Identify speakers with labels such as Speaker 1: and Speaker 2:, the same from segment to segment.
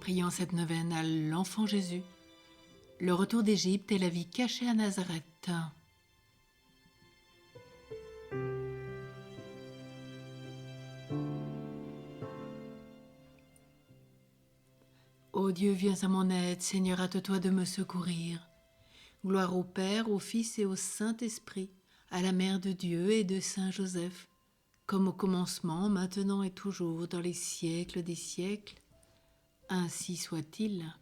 Speaker 1: Prions cette neuvaine à l'enfant Jésus, le retour d'Égypte et la vie cachée à Nazareth. Ô Dieu, viens à mon aide, Seigneur, hâte-toi de me secourir. Gloire au Père, au Fils et au Saint-Esprit, à la Mère de Dieu et de Saint Joseph, comme au commencement, maintenant et toujours, dans les siècles des siècles. Ainsi soit-il.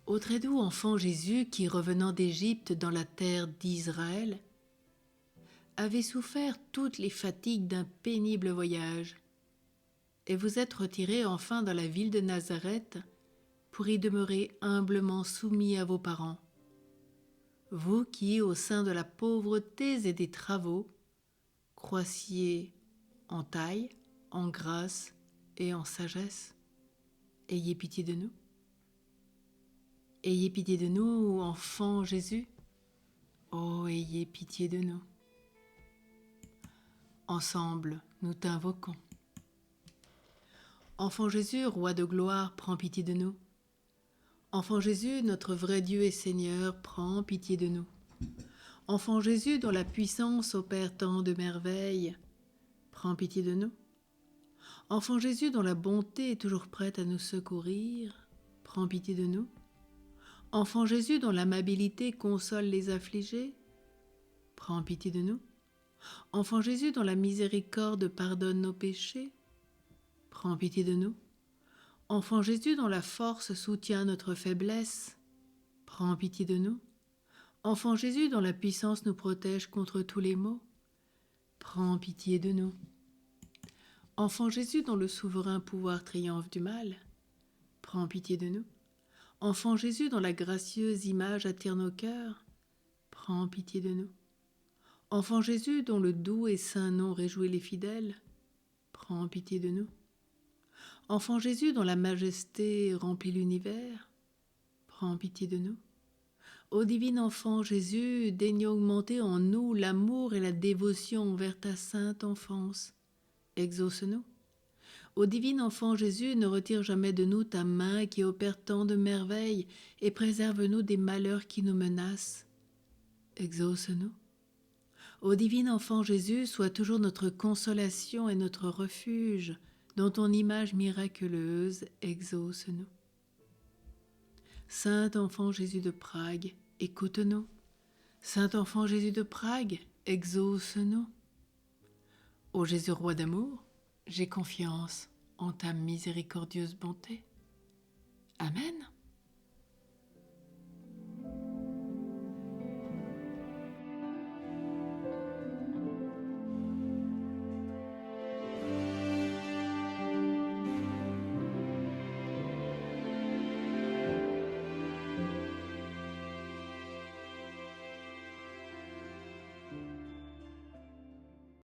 Speaker 1: Ô très doux enfant Jésus, qui, revenant d'Égypte dans la terre d'Israël, avait souffert toutes les fatigues d'un pénible voyage, et vous êtes retiré enfin dans la ville de Nazareth pour y demeurer humblement soumis à vos parents. Vous qui, au sein de la pauvreté et des travaux, croissiez en taille, en grâce et en sagesse, ayez pitié de nous. Ayez pitié de nous, enfant Jésus. Oh, ayez pitié de nous. Ensemble, nous t'invoquons. Enfant Jésus, roi de gloire, prends pitié de nous. Enfant Jésus, notre vrai Dieu et Seigneur, prends pitié de nous. Enfant Jésus, dont la puissance opère tant de merveilles, prends pitié de nous. Enfant Jésus, dont la bonté est toujours prête à nous secourir, prends pitié de nous. Enfant Jésus, dont l'amabilité console les affligés, prends pitié de nous. Enfant Jésus, dont la miséricorde pardonne nos péchés, prends pitié de nous. Enfant Jésus, dont la force soutient notre faiblesse, prends pitié de nous. Enfant Jésus, dont la puissance nous protège contre tous les maux, prends pitié de nous. Enfant Jésus, dont le souverain pouvoir triomphe du mal, prends pitié de nous. Enfant Jésus, dont la gracieuse image attire nos cœurs, prends pitié de nous. Enfant Jésus, dont le doux et saint nom réjouit les fidèles, prends pitié de nous. Enfant Jésus, dont la majesté remplit l'univers, prends pitié de nous. Ô divin enfant Jésus, daigne augmenter en nous l'amour et la dévotion envers ta sainte enfance. Exauce-nous. Ô divin enfant Jésus, ne retire jamais de nous ta main qui opère tant de merveilles et préserve-nous des malheurs qui nous menacent. Exauce-nous. Ô divin enfant Jésus, sois toujours notre consolation et notre refuge, dans ton image miraculeuse, exauce-nous. Saint enfant Jésus de Prague, écoute-nous. Saint enfant Jésus de Prague, exauce-nous. Ô Jésus roi d'amour, j'ai confiance en ta miséricordieuse bonté. Amen.